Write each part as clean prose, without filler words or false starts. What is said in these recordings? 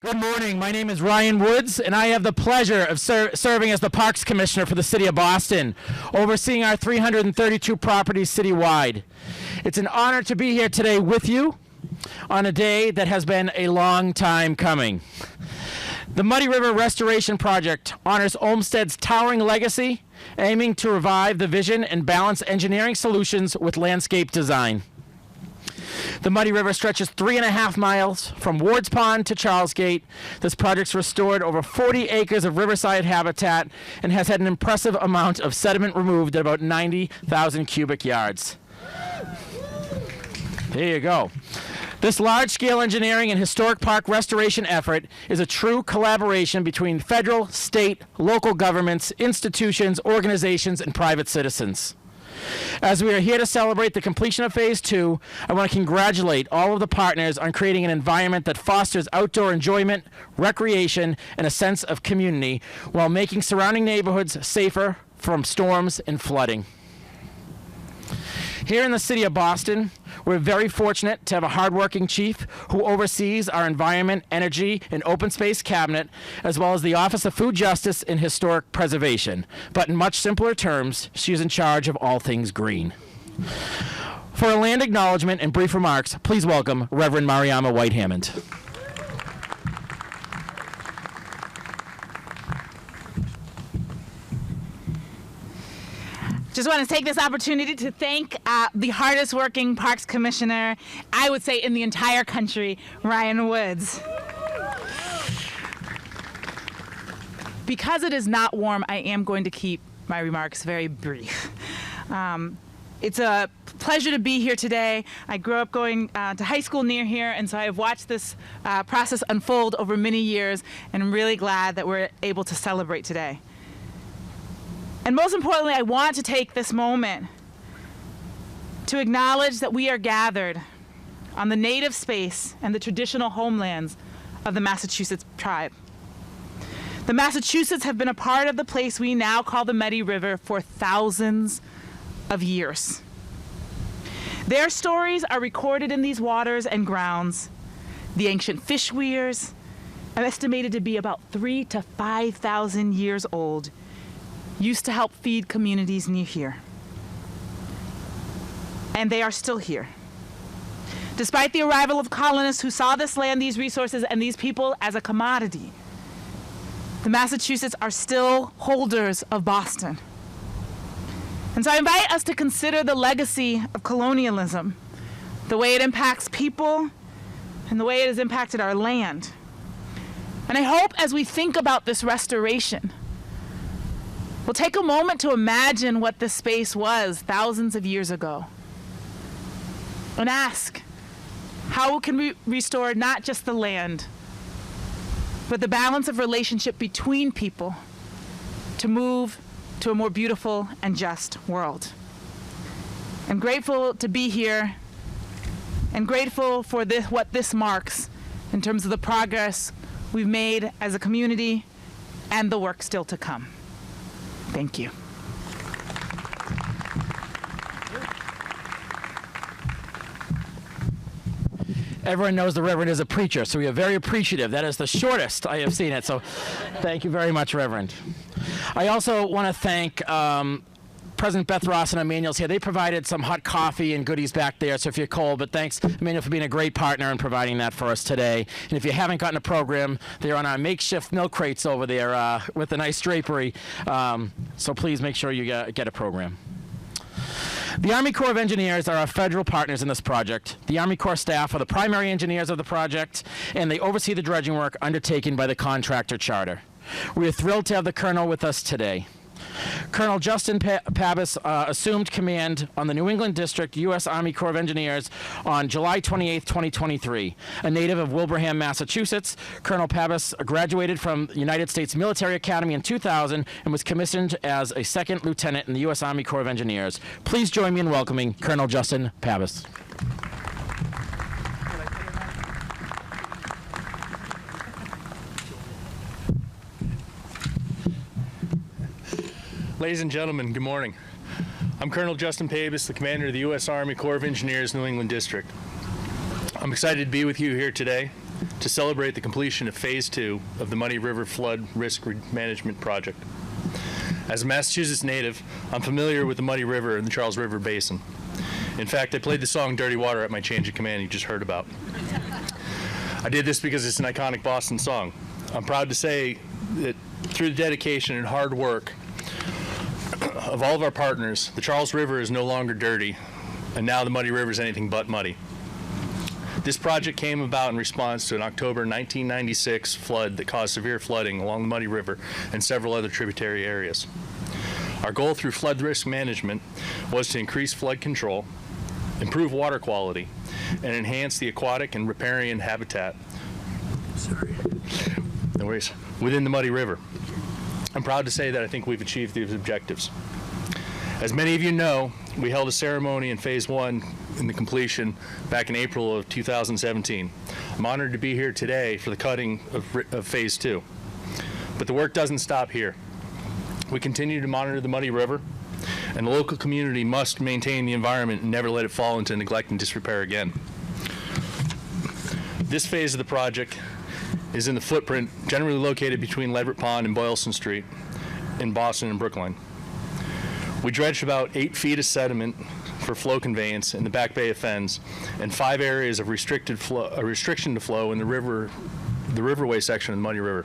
Good morning. My name is Ryan Woods, and I have the pleasure of serving as the Parks Commissioner for the City of Boston, overseeing our 332 properties citywide. It's an honor to be here today with you on a day that has been a long time coming. The Muddy River Restoration Project honors Olmsted's towering legacy, aiming to revive the vision and balance engineering solutions with landscape design. The Muddy River stretches 3.5 miles from Ward's Pond to Charles Gate. This project's restored over 40 acres of riverside habitat and has had an impressive amount of sediment removed at about 90,000 cubic yards. There you go. This large-scale engineering and historic park restoration effort is a true collaboration between federal, state, local governments, institutions, organizations, and private citizens. As we are here to celebrate the completion of Phase 2, I want to congratulate all of the partners on creating an environment that fosters outdoor enjoyment, recreation, and a sense of community while making surrounding neighborhoods safer from storms and flooding. Here in the city of Boston, we're very fortunate to have a hardworking chief who oversees our environment, energy, and open space cabinet, as well as the Office of Food Justice and Historic Preservation. But in much simpler terms, she is in charge of all things green. For a land acknowledgement and brief remarks, please welcome Reverend Mariama White-Hammond. Just want to take this opportunity to thank the hardest working Parks Commissioner, I would say in the entire country, Ryan Woods. Because it is not warm, I am going to keep my remarks very brief. It's a pleasure to be here today. I grew up going to high school near here, and so I have watched this process unfold over many years, and I'm really glad that we're able to celebrate today. And most importantly, I want to take this moment to acknowledge that we are gathered on the native space and the traditional homelands of the Massachusetts tribe. The Massachusetts have been a part of the place we now call the Muddy River for thousands of years. Their stories are recorded in these waters and grounds. The ancient fish weirs are estimated to be about 3,000 to 5,000 years old, used to help feed communities near here. And they are still here. Despite the arrival of colonists who saw this land, these resources, and these people as a commodity, the Massachusetts are still holders of Boston. And so I invite us to consider the legacy of colonialism, the way it impacts people, and the way it has impacted our land. And I hope as we think about this restoration, we'll take a moment to imagine what this space was thousands of years ago and ask, how can we restore not just the land, but the balance of relationship between people to move to a more beautiful and just world? I'm grateful to be here and grateful for what this marks in terms of the progress we've made as a community and the work still to come. Thank you. Everyone knows the Reverend is a preacher, so we are very appreciative. That is the shortest I have seen it, so thank you very much, Reverend. I also want to thank President Beth Ross and Emmanuel's here. They provided some hot coffee and goodies back there, so if you're cold, but thanks, Emmanuel, for being a great partner and providing that for us today. And if you haven't gotten a program, they're on our makeshift milk crates over there with a nice drapery, so please make sure you get a program. The Army Corps of Engineers are our federal partners in this project. The Army Corps staff are the primary engineers of the project, and they oversee the dredging work undertaken by the contractor charter. We are thrilled to have the Colonel with us today. Colonel Justin Pabis assumed command on the New England District U.S. Army Corps of Engineers on July 28, 2023. A native of Wilbraham, Massachusetts, Colonel Pabis graduated from the United States Military Academy in 2000 and was commissioned as a second lieutenant in the U.S. Army Corps of Engineers. Please join me in welcoming Colonel Justin Pabis. Ladies and gentlemen, good morning. I'm Colonel Justin Pabis, the commander of the U.S. Army Corps of Engineers, New England District. I'm excited to be with you here today. to celebrate the completion of Phase 2 of the Muddy River Flood Risk Management Project. As a Massachusetts native, I'm familiar with the Muddy River and the Charles River Basin. In fact, I played the song Dirty Water at my change of command you just heard about. I did this because it's an iconic Boston song. I'm proud to say that through the dedication and hard work of all of our partners, the Charles River is no longer dirty, and now the Muddy River is anything but muddy. This project came about in response to an October 1996 flood that caused severe flooding along the Muddy River and several other tributary areas. Our goal through flood risk management was to increase flood control, improve water quality, and enhance the aquatic and riparian habitat no worries, within the Muddy River. I'm proud to say that I think we've achieved these objectives. As many of you know, we held a ceremony in Phase 1 in the completion back in April of 2017. I'm honored to be here today for the cutting of Phase 2. But the work doesn't stop here. We continue to monitor the Muddy River, and the local community must maintain the environment and never let it fall into neglect and disrepair again. This phase of the project is in the footprint generally located between Leverett Pond and Boylston Street in Boston and Brookline. We dredged about 8 feet of sediment for flow conveyance in the Back Bay Fens and 5 areas of restriction to flow in the riverway section of the Muddy River.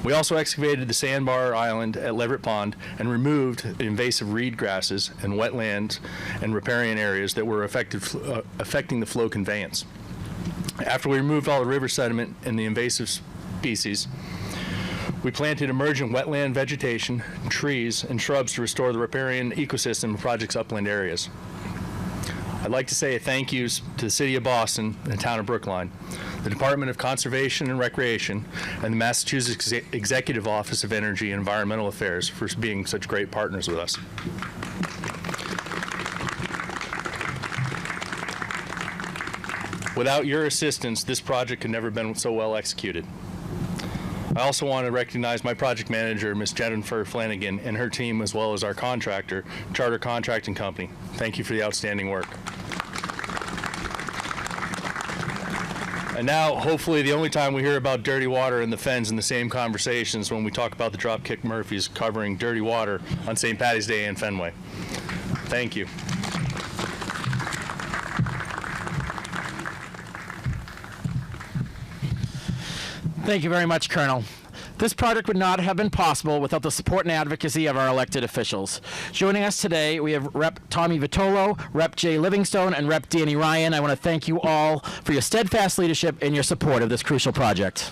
We also excavated the sandbar island at Leverett Pond and removed invasive reed grasses and wetlands and riparian areas that were affecting the flow conveyance. After we removed all the river sediment and the invasive species, we planted emergent wetland vegetation, trees, and shrubs to restore the riparian ecosystem in the project's upland areas. I'd like to say a thank you to the City of Boston and the Town of Brookline, the Department of Conservation and Recreation, and the Massachusetts Executive Office of Energy and Environmental Affairs for being such great partners with us. Without your assistance, this project could never have been so well executed. I also want to recognize my project manager, Ms. Jennifer Flanagan, and her team, as well as our contractor, Charter Contracting Company. Thank you for the outstanding work. And now, hopefully, the only time we hear about dirty water in the Fens in the same conversations when we talk about the Dropkick Murphys covering dirty water on St. Patty's Day in Fenway. Thank you. Thank you very much, Colonel. This project would not have been possible without the support and advocacy of our elected officials. Joining us today, we have Rep. Tommy Vitolo, Rep. Jay Livingstone, and Rep. Danny Ryan. I want to thank you all for your steadfast leadership and your support of this crucial project.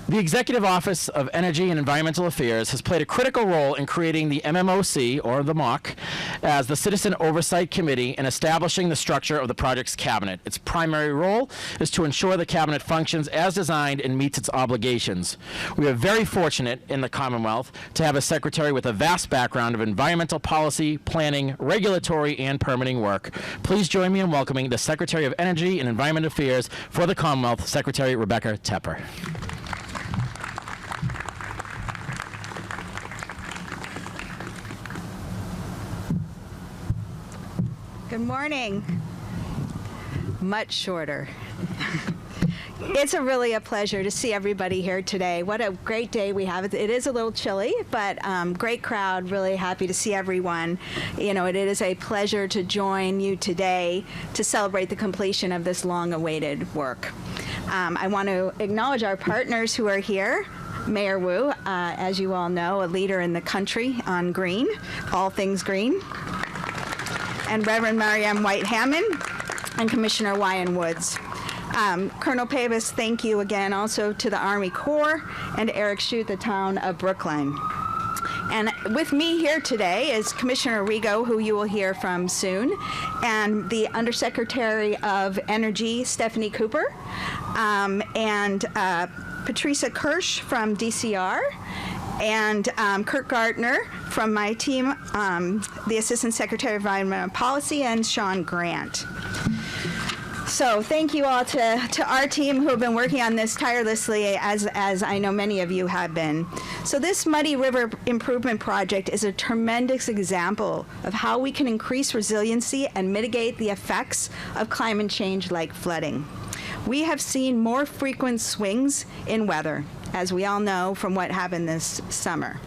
The Executive Office of Energy and Environmental Affairs has played a critical role in creating the MMOC, or the MOC, as the Citizen Oversight Committee and establishing the structure of the project's cabinet. Its primary role is to ensure the cabinet functions as designed and meets its obligations. We are very fortunate in the Commonwealth to have a secretary with a vast background of environmental policy, planning, regulatory, and permitting work. Please join me in welcoming the Secretary of Energy and Environmental Affairs for the Commonwealth, Secretary Rebecca Tepper. Good morning. Much shorter. It's really a pleasure to see everybody here today. What a great day we have. It is a little chilly, but great crowd. Really happy to see everyone. You know, it is a pleasure to join you today to celebrate the completion of this long-awaited work. I want to acknowledge our partners who are here. Mayor Wu, as you all know, a leader in the country on green, all things green. And Reverend Marianne White-Hammond and Commissioner Wyan Woods. Colonel Pabis, thank you again also to the Army Corps and Eric Shute, the town of Brookline. And with me here today is Commissioner Arrigo, who you will hear from soon, and the Undersecretary of Energy, Stephanie Cooper, and Patricia Kirsch from DCR, and Kurt Gardner from my team, the Assistant Secretary of Environmental Policy, and Sean Grant. So thank you all to our team who have been working on this tirelessly, as I know many of you have been. So this Muddy River Improvement Project is a tremendous example of how we can increase resiliency and mitigate the effects of climate change like flooding. We have seen more frequent swings in weather, as we all know from what happened this summer.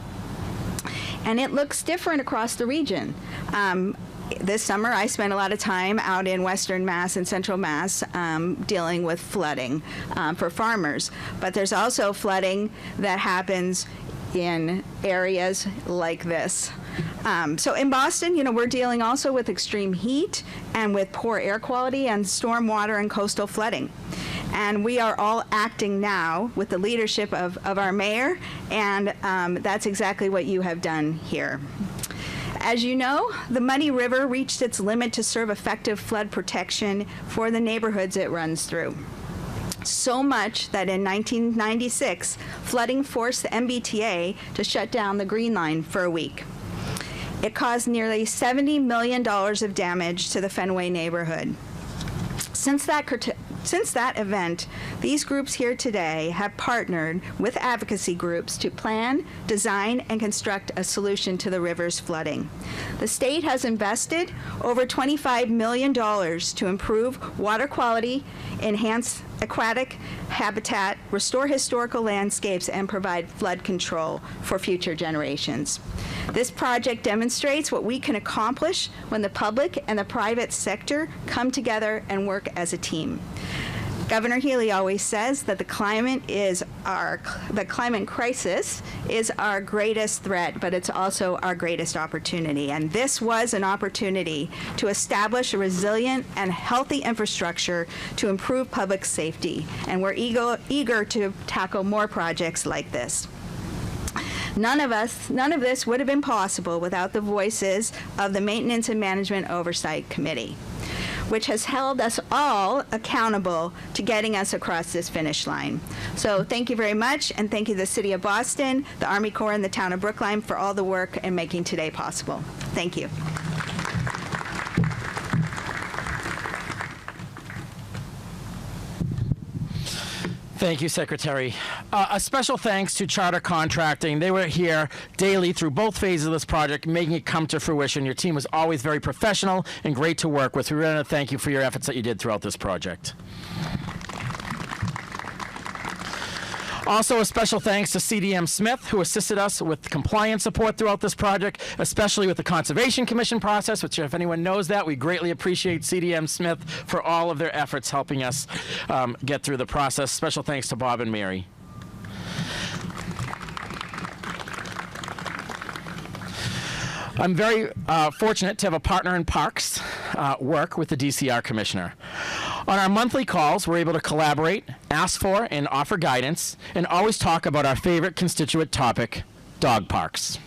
And it looks different across the region. This summer, I spent a lot of time out in Western Mass and Central Mass dealing with flooding for farmers. But there's also flooding that happens in areas like this. So in Boston, we're dealing also with extreme heat and with poor air quality and stormwater and coastal flooding. And we are all acting now with the leadership of our mayor, and that's exactly what you have done here. As you know, the Muddy River reached its limit to serve effective flood protection for the neighborhoods it runs through. So much that in 1996, flooding forced the MBTA to shut down the Green Line for a week. It caused nearly $70 million of damage to the Fenway neighborhood. Since that event, these groups here today have partnered with advocacy groups to plan, design, and construct a solution to the river's flooding. The state has invested over $25 million to improve water quality, enhance aquatic habitat, restore historical landscapes, and provide flood control for future generations. This project demonstrates what we can accomplish when the public and the private sector come together and work as a team. Governor Healy always says that the climate crisis is our greatest threat, but it's also our greatest opportunity. And this was an opportunity to establish a resilient and healthy infrastructure to improve public safety. And we're eager to tackle more projects like this. None of this would have been possible without the voices of the Maintenance and Management Oversight Committee, which has held us all accountable to getting us across this finish line. So thank you very much, and thank you to the City of Boston, the Army Corps, and the Town of Brookline for all the work in making today possible. Thank you. Thank you, Secretary. A special thanks to Charter Contracting. They were here daily through both phases of this project, making it come to fruition. Your team was always very professional and great to work with. We want to thank you for your efforts that you did throughout this project. Also, a special thanks to CDM Smith, who assisted us with compliance support throughout this project, especially with the Conservation Commission process, which, if anyone knows that, we greatly appreciate CDM Smith for all of their efforts helping us get through the process. Special thanks to Bob and Mary. I'm very fortunate to have a partner in parks work with the DCR Commissioner. On our monthly calls, we're able to collaborate, ask for and offer guidance, and always talk about our favorite constituent topic, dog parks.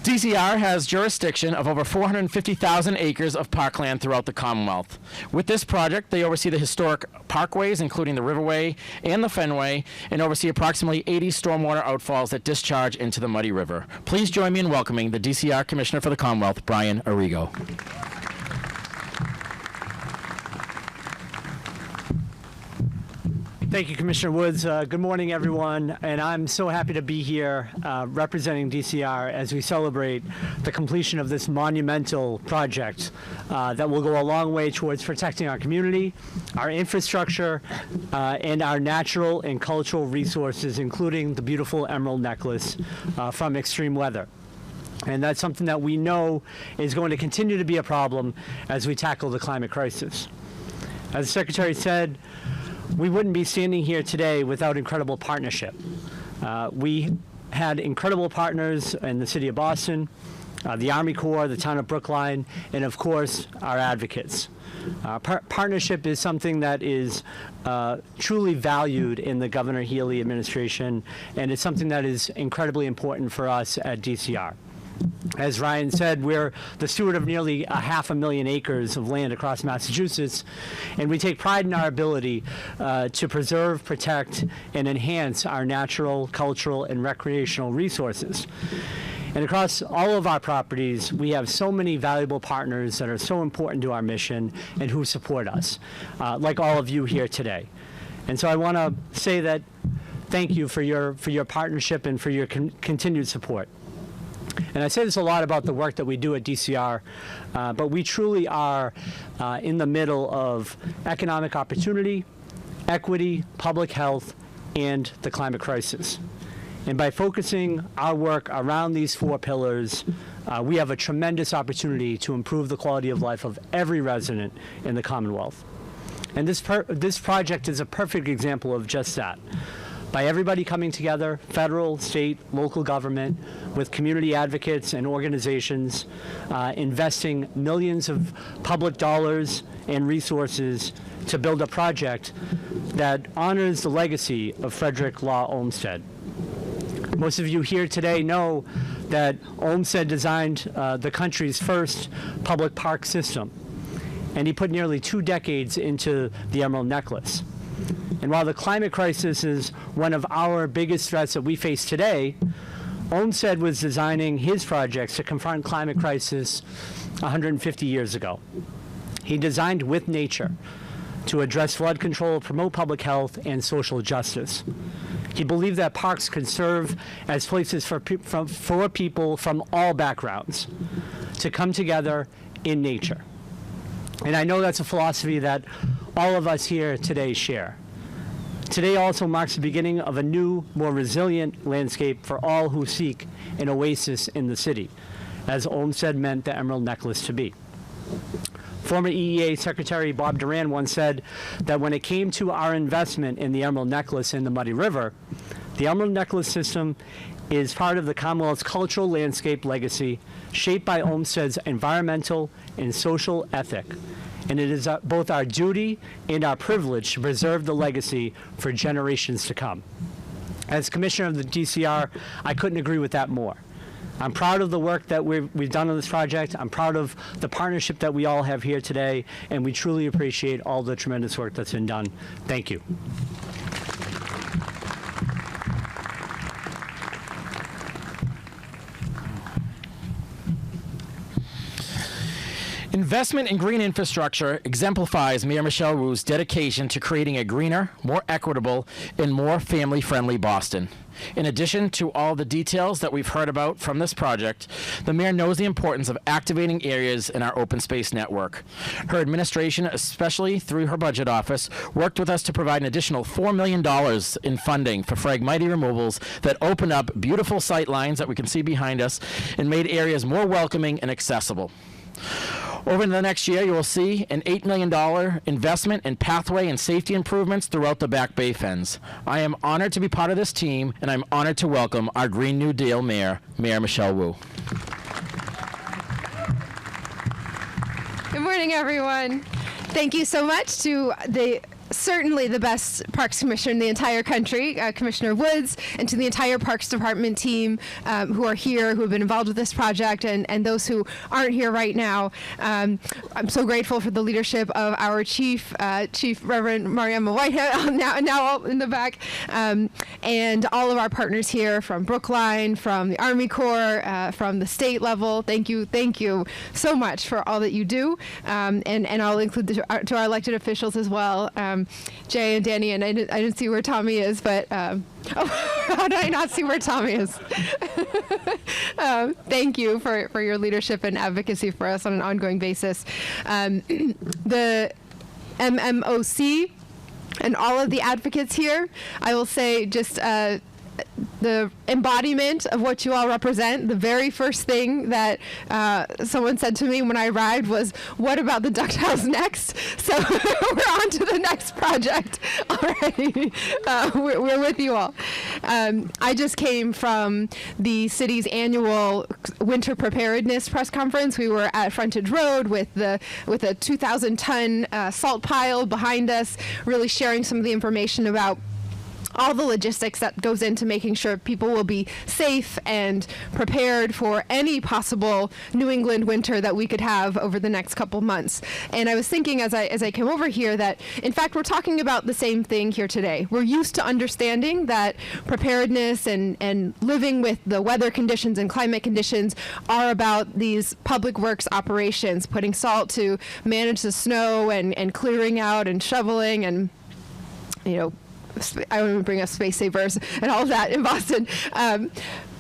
DCR has jurisdiction of over 450,000 acres of parkland throughout the Commonwealth. With this project, they oversee the historic parkways, including the Riverway and the Fenway, and oversee approximately 80 stormwater outfalls that discharge into the Muddy River. Please join me in welcoming the DCR Commissioner for the Commonwealth, Brian Arrigo. Thank you, Commissioner Woods. Good morning, everyone. And I'm so happy to be here representing DCR as we celebrate the completion of this monumental project that will go a long way towards protecting our community, our infrastructure, and our natural and cultural resources, including the beautiful emerald necklace from extreme weather. And that's something that we know is going to continue to be a problem as we tackle the climate crisis. As the Secretary said, we wouldn't be standing here today without incredible partnership. We had incredible partners in the City of Boston, the Army Corps, the Town of Brookline, and of course, our advocates. Partnership is something that is truly valued in the Governor Healy administration, and it's something that is incredibly important for us at DCR. As Ryan said, we're the steward of nearly 500,000 acres of land across Massachusetts, and we take pride in our ability to preserve, protect, and enhance our natural, cultural, and recreational resources. And across all of our properties, we have so many valuable partners that are so important to our mission and who support us, like all of you here today. And so I want to say that thank you for your partnership and for your continued support. And I say this a lot about the work that we do at DCR, but we truly are in the middle of economic opportunity, equity, public health, and the climate crisis. And by focusing our work around these 4 pillars, we have a tremendous opportunity to improve the quality of life of every resident in the Commonwealth. And this project is a perfect example of just that. By everybody coming together, federal, state, local government, with community advocates and organizations, investing millions of public dollars and resources to build a project that honors the legacy of Frederick Law Olmsted. Most of you here today know that Olmsted designed the country's first public park system, and he put nearly 2 decades into the Emerald Necklace. And while the climate crisis is one of our biggest threats that we face today, Olmsted was designing his projects to confront climate crisis 150 years ago. He designed with nature to address flood control, promote public health, and social justice. He believed that parks could serve as places for people from all backgrounds to come together in nature. And I know that's a philosophy that all of us here today share. Today also marks the beginning of a new, more resilient landscape for all who seek an oasis in the city, as Olmsted meant the Emerald Necklace to be. Former EEA Secretary Bob Duran once said that when it came to our investment in the Emerald Necklace in the Muddy River, the Emerald Necklace system is part of the Commonwealth's cultural landscape legacy shaped by Olmsted's environmental and social ethic. And it is both our duty and our privilege to preserve the legacy for generations to come. As Commissioner of the DCR, I couldn't agree with that more. I'm proud of the work that we've done on this project. I'm proud of the partnership that we all have here today, and we truly appreciate all the tremendous work that's been done. Thank you. Investment in green infrastructure exemplifies Mayor Michelle Wu's dedication to creating a greener, more equitable, and more family-friendly Boston. In addition to all the details that we've heard about from this project, the mayor knows the importance of activating areas in our open space network. Her administration, especially through her budget office, worked with us to provide an additional $4 million in funding for Phragmite removals that opened up beautiful sight lines that we can see behind us and made areas more welcoming and accessible. Over the next year, you will see an $8 million investment in pathway and safety improvements throughout the Back Bay Fens. I am honored to be part of this team, and I'm honored to welcome our Green New Deal Mayor, Mayor Michelle Wu. Good morning, everyone. Thank you so much to certainly the best Parks Commissioner in the entire country, Commissioner Woods, and to the entire Parks Department team who are here, who have been involved with this project, and those who aren't here right now. I'm so grateful for the leadership of our Chief Reverend Mariama Whitehead, now in the back, and all of our partners here from Brookline, from the Army Corps, from the state level. Thank you so much for all that you do, and I'll include to our elected officials as well. Jay and Danny, and I didn't see where Tommy is, but how did I not see where Tommy is? Thank you for your leadership and advocacy for us on an ongoing basis. The MMOC and all of the advocates here, I will say just the embodiment of what you all represent. The very first thing that someone said to me when I arrived was, "What about the duckhouse next?" So we're on to the next project already. We're with you all. I just came from the city's annual winter preparedness press conference. We were at Frontage Road with a 2,000-ton salt pile behind us, really sharing some of the information about all the logistics that goes into making sure people will be safe and prepared for any possible New England winter that we could have over the next couple months. And I was thinking as I came over here that, in fact, we're talking about the same thing here today. We're used to understanding that preparedness and living with the weather conditions and climate conditions are about these public works operations, putting salt to manage the snow and clearing out and shoveling and, you know, I don't even bring up space savers and all of that in Boston.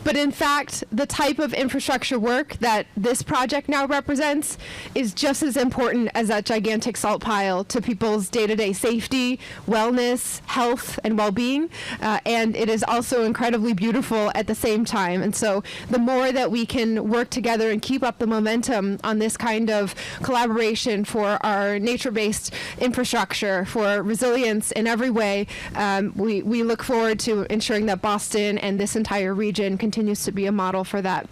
But in fact, the type of infrastructure work that this project now represents is just as important as that gigantic salt pile to people's day-to-day safety, wellness, health, and well-being. And it is also incredibly beautiful at the same time. And so the more that we can work together and keep up the momentum on this kind of collaboration for our nature-based infrastructure, for resilience in every way, we look forward to ensuring that Boston and this entire region continues to be a model for that.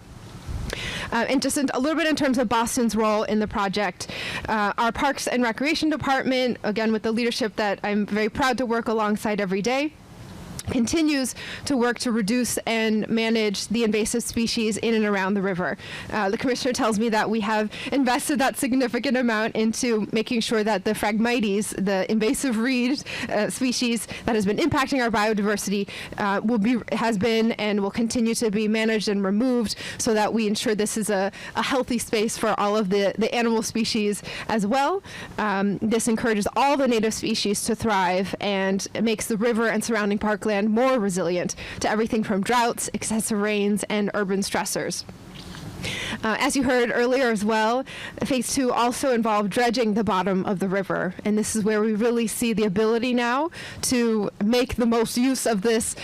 And just a little bit in terms of Boston's role in the project, our Parks and Recreation Department, again with the leadership that I'm very proud to work alongside every day, continues to work to reduce and manage the invasive species in and around the river. The commissioner tells me that we have invested that significant amount into making sure that the Phragmites, the invasive reed species that has been impacting our biodiversity, has been and will continue to be managed and removed so that we ensure this is a healthy space for all of the animal species as well. This encourages all the native species to thrive and makes the river and surrounding parkland more resilient to everything from droughts, excessive rains, and urban stressors. As you heard earlier as well, Phase 2 also involved dredging the bottom of the river, and this is where we really see the ability now to make the most use of this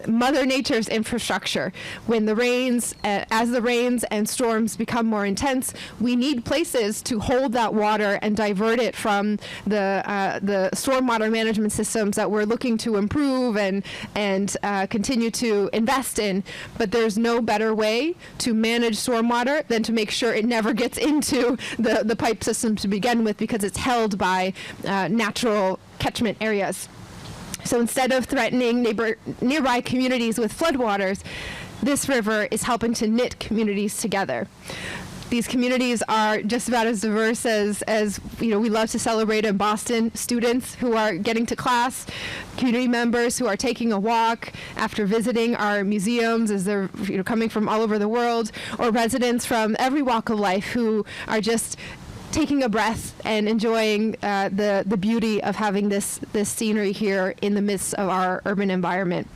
Mother Nature's infrastructure. When the rains, as the rains and storms become more intense, we need places to hold that water and divert it from the stormwater management systems that we're looking to improve and continue to invest in. But there's no better way to manage stormwater than to make sure it never gets into the pipe system to begin with, because it's held by natural catchment areas. So instead of threatening nearby communities with floodwaters, this river is helping to knit communities together. These communities are just about as diverse as you know, we love to celebrate in Boston. Students who are getting to class, community members who are taking a walk after visiting our museums as they're coming from all over the world, or residents from every walk of life who are just taking a breath and enjoying the beauty of having this scenery here in the midst of our urban environment.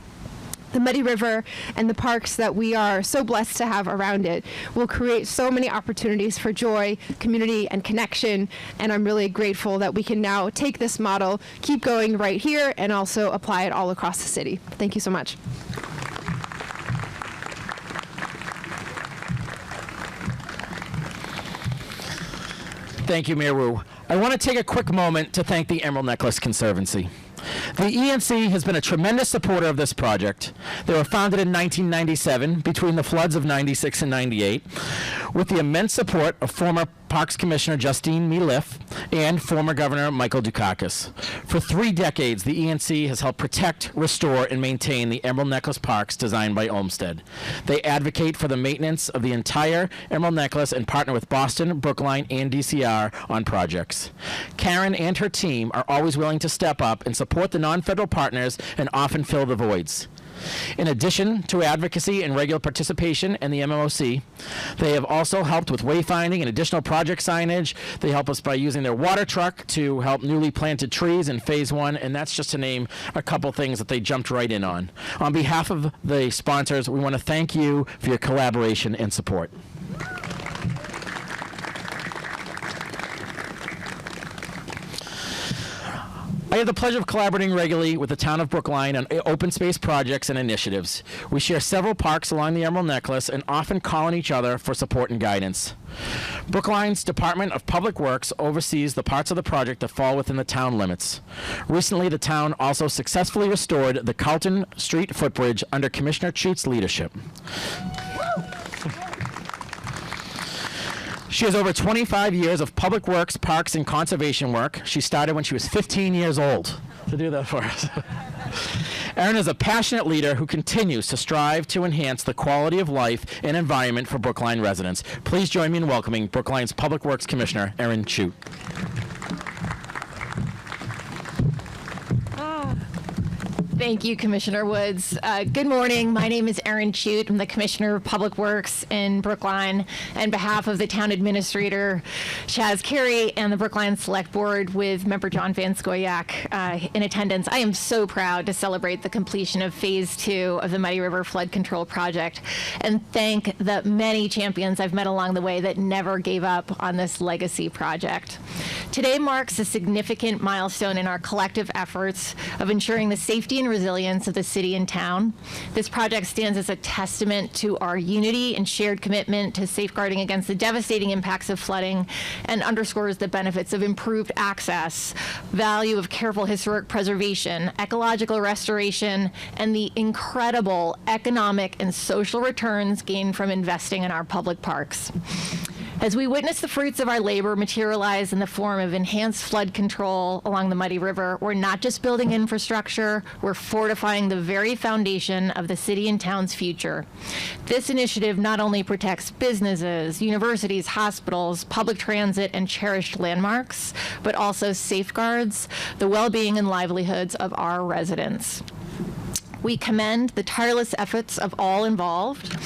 The Muddy River and the parks that we are so blessed to have around it will create so many opportunities for joy, community, and connection, and I'm really grateful that we can now take this model, keep going right here, and also apply it all across the city. Thank you so much. Thank you, Mayor Wu. I want to take a quick moment to thank the Emerald Necklace Conservancy. The ENC has been a tremendous supporter of this project. They were founded in 1997, between the floods of 96 and 98, with the immense support of former Parks Commissioner Justine Miliff and former Governor Michael Dukakis. For 3 decades, the ENC has helped protect, restore, and maintain the Emerald Necklace Parks designed by Olmsted. They advocate for the maintenance of the entire Emerald Necklace and partner with Boston, Brookline, and DCR on projects. Karen and her team are always willing to step up and support the non-federal partners and often fill the voids. In addition to advocacy and regular participation in the MMOC, they have also helped with wayfinding and additional project signage. They help us by using their water truck to help newly planted trees in Phase 1, and that's just to name a couple things that they jumped right in on. On behalf of the sponsors, we want to thank you for your collaboration and support. I have the pleasure of collaborating regularly with the town of Brookline on open space projects and initiatives. We share several parks along the Emerald Necklace and often call on each other for support and guidance. Brookline's Department of Public Works oversees the parts of the project that fall within the town limits. Recently, the town also successfully restored the Carlton Street footbridge under Commissioner Cheat's leadership. She has over 25 years of public works, parks, and conservation work. She started when she was 15 years old to do that for us. Erin is a passionate leader who continues to strive to enhance the quality of life and environment for Brookline residents. Please join me in welcoming Brookline's Public Works Commissioner, Erin Chute. Thank you, Commissioner Woods. Good morning. My name is Erin Chute. I'm the Commissioner of Public Works in Brookline. On behalf of the Town Administrator, Chaz Carey, and the Brookline Select Board with Member John Van Scoyac in attendance, I am so proud to celebrate the completion of Phase 2 of the Muddy River Flood Control Project and thank the many champions I've met along the way that never gave up on this legacy project. Today marks a significant milestone in our collective efforts of ensuring the safety and resilience of the city and town. This project stands as a testament to our unity and shared commitment to safeguarding against the devastating impacts of flooding and underscores the benefits of improved access, value of careful historic preservation, ecological restoration, and the incredible economic and social returns gained from investing in our public parks. As we witness the fruits of our labor materialize in the form of enhanced flood control along the Muddy River, we're not just building infrastructure, we're fortifying the very foundation of the city and town's future. This initiative not only protects businesses, universities, hospitals, public transit, and cherished landmarks, but also safeguards the well-being and livelihoods of our residents. We commend the tireless efforts of all involved,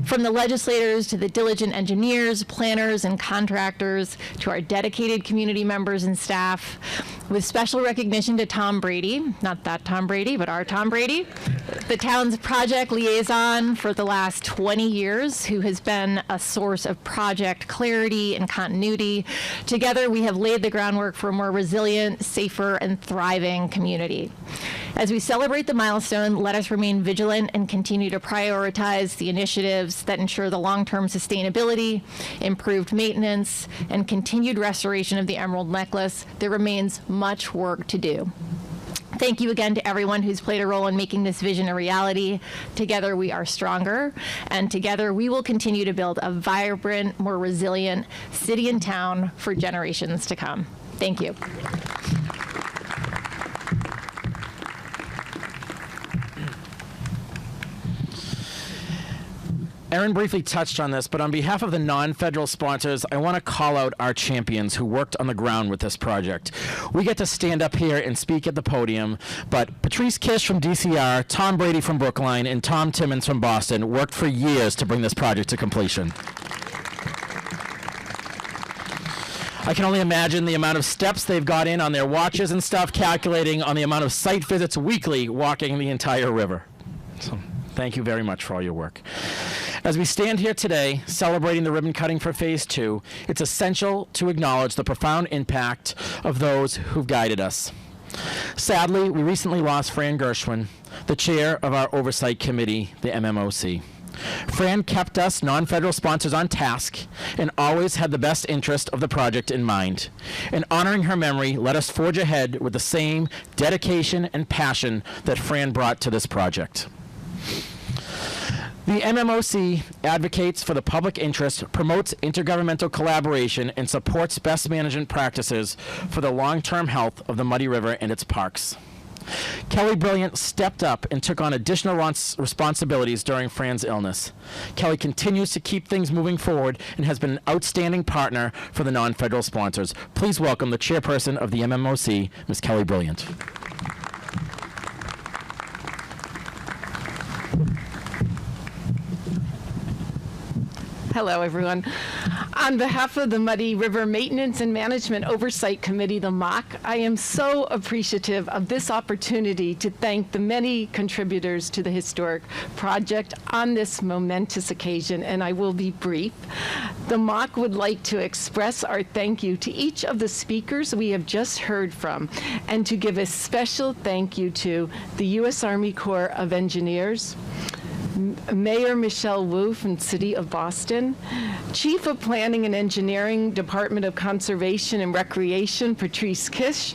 from the legislators to the diligent engineers, planners, and contractors, to our dedicated community members and staff, with special recognition to Tom Brady, not that Tom Brady, but our Tom Brady, the town's project liaison for the last 20 years, who has been a source of project clarity and continuity. Together, we have laid the groundwork for a more resilient, safer, and thriving community. As we celebrate the milestone, let us remain vigilant and continue to prioritize the initiatives that ensure the long-term sustainability, improved maintenance, and continued restoration of the Emerald Necklace. There remains much work to do. Thank you again to everyone who's played a role in making this vision a reality. Together we are stronger, and together we will continue to build a vibrant, more resilient city and town for generations to come. Thank you. Erin briefly touched on this, but on behalf of the non-federal sponsors, I want to call out our champions who worked on the ground with this project. We get to stand up here and speak at the podium, but Patrice Kish from DCR, Tom Brady from Brookline, and Tom Timmons from Boston worked for years to bring this project to completion. I can only imagine the amount of steps they've got in on their watches and stuff, calculating on the amount of site visits weekly walking the entire river. So thank you very much for all your work. As we stand here today, celebrating the ribbon cutting for Phase 2, it's essential to acknowledge the profound impact of those who've guided us. Sadly, we recently lost Fran Gershwin, the chair of our oversight committee, the MMOC. Fran kept us non-federal sponsors on task and always had the best interest of the project in mind. In honoring her memory, let us forge ahead with the same dedication and passion that Fran brought to this project. The MMOC advocates for the public interest, promotes intergovernmental collaboration, and supports best management practices for the long-term health of the Muddy River and its parks. Kelly Brilliant stepped up and took on additional responsibilities during Fran's illness. Kelly continues to keep things moving forward and has been an outstanding partner for the non-federal sponsors. Please welcome the chairperson of the MMOC, Ms. Kelly Brilliant. Hello, everyone. On behalf of the Muddy River Maintenance and Management Oversight Committee, the MOC, I am so appreciative of this opportunity to thank the many contributors to the historic project on this momentous occasion, and I will be brief. The MOC would like to express our thank you to each of the speakers we have just heard from, and to give a special thank you to the U.S. Army Corps of Engineers, Mayor Michelle Wu from City of Boston, Chief of Planning and Engineering, Department of Conservation and Recreation, Patrice Kish,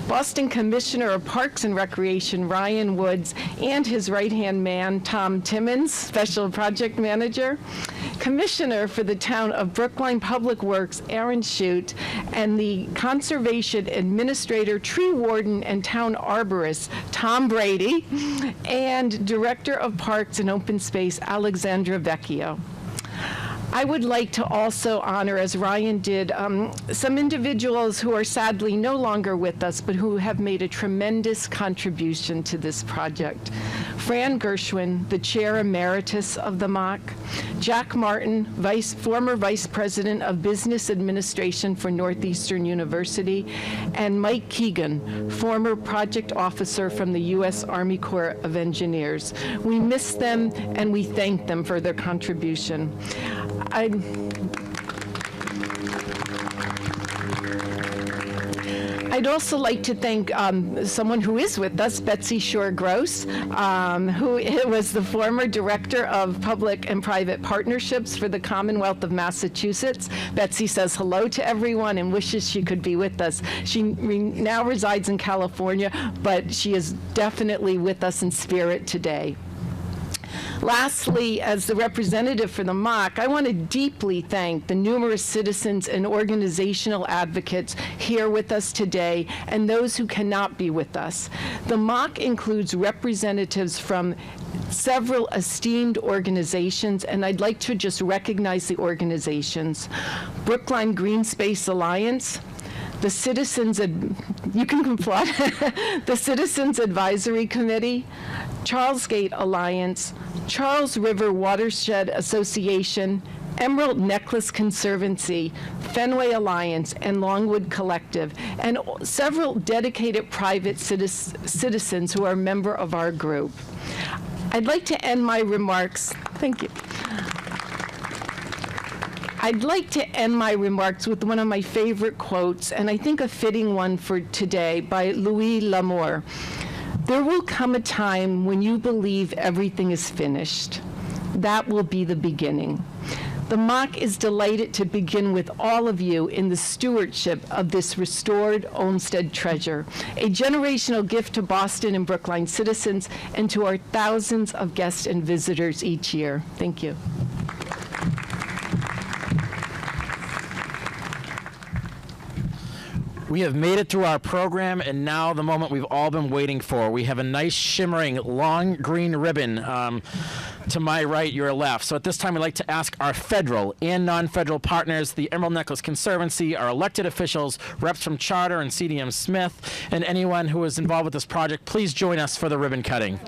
Boston Commissioner of Parks and Recreation, Ryan Woods, and his right-hand man, Tom Timmons, Special Project Manager, Commissioner for the Town of Brookline Public Works, Aaron Shute, and the Conservation Administrator, Tree Warden, and Town Arborist, Tom Brady, and Director of Parks and Open Space, Alexandra Vecchio. I would like to also honor, as Ryan did, some individuals who are sadly no longer with us, but who have made a tremendous contribution to this project. Fran Gershwin, the Chair Emeritus of the MOC, Jack Martin, former Vice President of Business Administration for Northeastern University, and Mike Keegan, former Project Officer from the U.S. Army Corps of Engineers. We miss them and we thank them for their contribution. I'd also like to thank someone who is with us, Betsy Shore-Gross, who was the former Director of Public and Private Partnerships for the Commonwealth of Massachusetts. Betsy says hello to everyone and wishes she could be with us. She now resides in California, but she is definitely with us in spirit today. Lastly, as the representative for the MOC, I want to deeply thank the numerous citizens and organizational advocates here with us today and those who cannot be with us. The MOC includes representatives from several esteemed organizations, and I'd like to just recognize the organizations. Brookline Green Space Alliance, the Citizens, you can applaud, the Citizens Advisory Committee, Charles Gate Alliance, Charles River Watershed Association, Emerald Necklace Conservancy, Fenway Alliance, and Longwood Collective, and several dedicated private citizens who are a member of our group. I'd like to end my remarks, thank you. I'd like to end my remarks with one of my favorite quotes, and I think a fitting one for today, by Louis L'Amour. There will come a time when you believe everything is finished. That will be the beginning. The MOC is delighted to begin with all of you in the stewardship of this restored Olmsted treasure, a generational gift to Boston and Brookline citizens and to our thousands of guests and visitors each year. Thank you. We have made it through our program, and now the moment we've all been waiting for. We have a nice, shimmering, long green ribbon to my right, your left. So at this time, we'd like to ask our federal and non-federal partners, the Emerald Necklace Conservancy, our elected officials, reps from Charter and CDM Smith, and anyone who is involved with this project, please join us for the ribbon cutting.